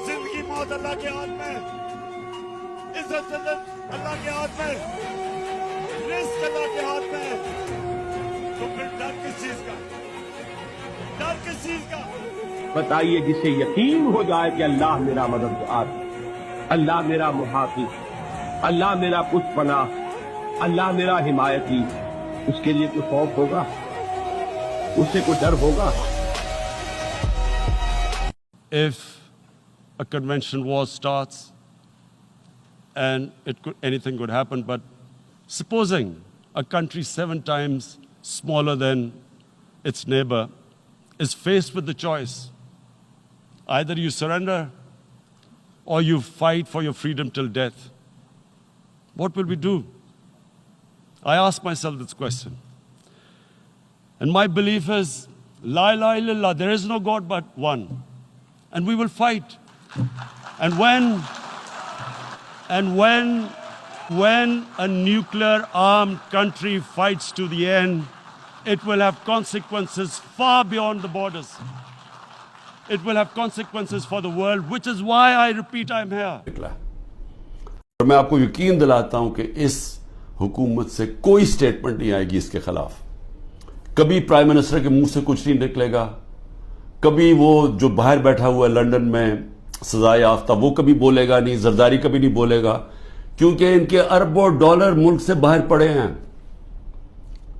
जिंदगी मौत अल्लाह के हाथ में, इज्जत जिल्लत अल्लाह के हाथ में, रिस्क अल्लाह के हाथ में। तो फिर डर किस चीज का? डर किस चीज का? बताइए जिसे यकीन हो जाए कि अल्लाह मेरा मददगार, अल्लाह मेरा मुहाफिज, अल्लाह मेरा पुष्पनाह, अल्लाह मेरा हिमायती, उसके लिए कोई खौफ होगा? उससे कोई डर होगा? If a conventional war starts and anything could happen, but supposing a country 7 times smaller than its neighbor is faced with the choice, either you surrender or you fight for your freedom till death, what will we do? I ask myself this question. And my belief is, La ilaha illallah, there is no God but one. And we will fight. And when a nuclear armed country fights to the end, it will have consequences far beyond the borders. It will have consequences for the world, which is why I repeat I'm here. और मैं आपको यकीन दिलाता हूं कि इस हुकूमत से कोई स्टेटमेंट नहीं आएगी इसके खिलाफ। कभी प्राइम मिनिस्टर के मुंह से कुछ नहीं निकलेगा, कभी वो जो बाहर बैठा हुआ है लंदन में सजा याफ्ता, वो कभी बोलेगा नहीं, जरदारी कभी नहीं बोलेगा, क्योंकि इनके अरबों डॉलर मुल्क से बाहर पड़े हैं,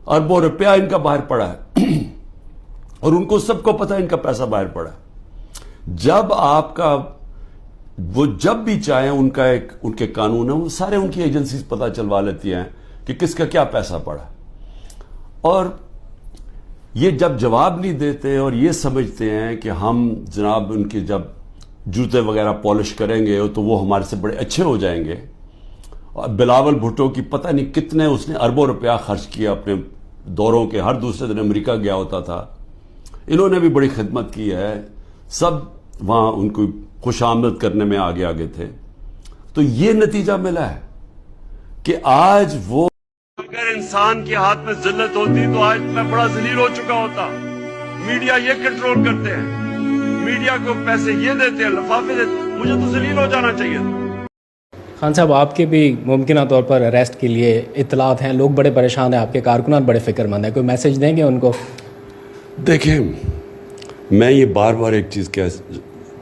अरबों रुपया इनका बाहर पड़ा है और उनको सबको पता है इनका पैसा बाहर पड़ा है। जब आपका वो जब भी चाहे उनके कानून है, वो सारे उनकी एजेंसीज पता चलवा लेती हैं कि किसका क्या पैसा पड़ा। और ये जब जवाब नहीं देते और ये समझते हैं कि हम जनाब उनके जब जूते वगैरह पॉलिश करेंगे तो वो हमारे से बड़े अच्छे हो जाएंगे। और बिलावल भुट्टो की पता नहीं कितने उसने अरबों रुपया खर्च किया अपने दौरों के, हर दूसरे दिन अमेरिका गया होता था। इन्होंने भी बड़ी खिदमत की है, सब वहां उनको खुशामद करने में आगे आगे थे। तो ये नतीजा मिला है कि आज वो, अगर इंसान के हाथ में जिल्लत होती तो आज मैं बड़ा जलील हो चुका होता। मीडिया ये कंट्रोल करते हैं, मीडिया को पैसे ये देते हैं, लफाफे देते हैं, मुझे तो जलील हो जाना चाहिए। खान साहब, आपके भी मुमकिन तौर पर अरेस्ट के लिए इत्तलात हैं, लोग बड़े परेशान हैं, आपके कारकुनान बड़े फिक्रमंद हैं, कोई मैसेज देंगे उनको? देखें, मैं ये बार बार एक चीज़ कह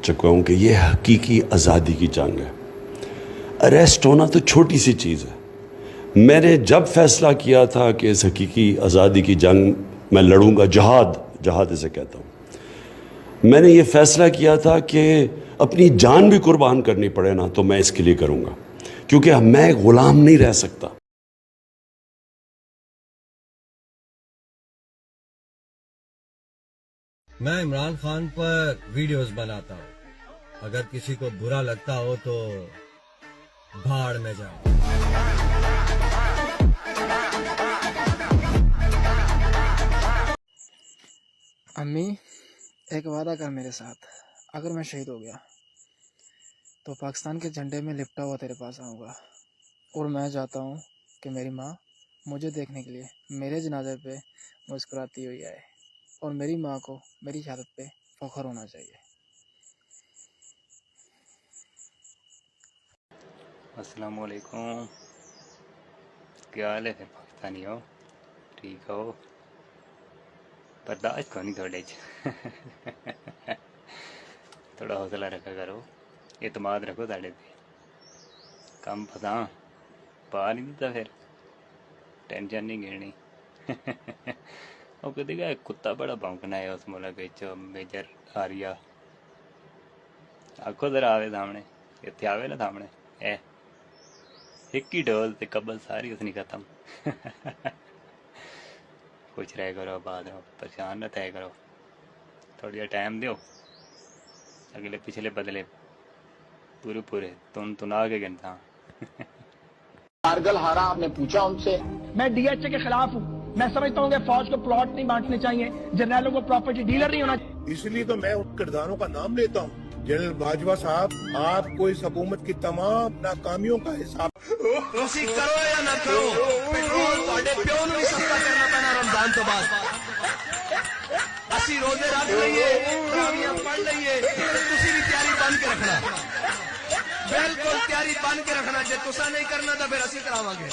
चुका हूँ कि ये हकीकी आज़ादी की जंग है। अरेस्ट होना तो छोटी सी चीज़ है। मैंने जब फैसला किया था कि इस हकीकी आज़ादी की जंग मैं लड़ूंगा, जहाद इसे कहता हूँ, मैंने ये फैसला किया था कि अपनी जान भी कुर्बान करनी पड़े ना तो मैं इसके लिए करूँगा, क्योंकि मैं गुलाम नहीं रह सकता। मैं इमरान खान पर वीडियोस बनाता हूँ, अगर किसी को बुरा लगता हो तो भाड़ में जाओ। अम्मी, एक वादा कर मेरे साथ, अगर मैं शहीद हो गया तो पाकिस्तान के झंडे में लिपटा हुआ तेरे पास आऊँगा, और मैं चाहता हूँ कि मेरी माँ मुझे देखने के लिए मेरे जनाजे पे मुस्कुराती हुई आए, और मेरी माँ को मेरी शहादत पे फख्र होना चाहिए। अस्सलाम वालेकुम, क्या हाल है? पाकिस्तानी हो? ठीक हो? बर्दाश्त को नहीं थोड़े थोड़ा हौसला रखा करो, एतमाद रखो साढ़े पे। कम फसा पा नहीं देता, फिर टेंशन नहीं घेरनी। और कभी का कुत्ता बड़ा भौंकना है उस मुल्क मेजर आरिया, आखो जरा आवे सामने, इतने आवे ना सामने, एक ही ढोल ते कबल सारी उसने खत्म। कुछ रह करो, बाद में परेशान न तय करो, थोड़ा जा टाइम दो, अगले पिछले बदले पूरे तुना के गिनता। कारगिल हारा, आपने पूछा उनसे? मैं डीएचए के खिलाफ हूँ। मैं समझता हूँ कि फौज को प्लॉट नहीं बांटने चाहिए, जर्नलों को प्रॉपर्टी डीलर नहीं होना चाहिए। इसलिए तो मैं उन किरदारों का नाम लेता हूँ जनरल बाजवा साहब, आपको इस हुकूमत की तमाम नाकामियों का हिसाब ਤੁਸੀਂ ਕਰੋ ਜਾਂ ਨਾ ਕਰੋ, ਪੈਟਰੋਲ ਤੁਹਾਡੇ ਪਿਓ ਨੂੰ ਵੀ ਸਸਤਾ ਕਰਨਾ ਪੈਣਾ ਰਮਜ਼ਾਨ ਤੋਂ ਬਾਅਦ। ਅਸੀਂ ਰੋਜ਼ੇ ਰੱਖ ਲਈਏ, ਤਰਾਵੀਆਂ ਪੜ੍ਹ ਲਈਏ, ਤੇ ਤੁਸੀਂ ਵੀ ਤਿਆਰੀ ਬਣ ਕੇ ਰੱਖਣਾ, ਬਿਲਕੁਲ ਤਿਆਰੀ ਬਣ ਕੇ ਰੱਖਣਾ। ਜੇ ਤੁਸੀਂ ਨਹੀਂ ਕਰਨਾ ਤਾਂ ਫਿਰ ਅਸੀਂ ਕਰਾਵਾਂਗੇ।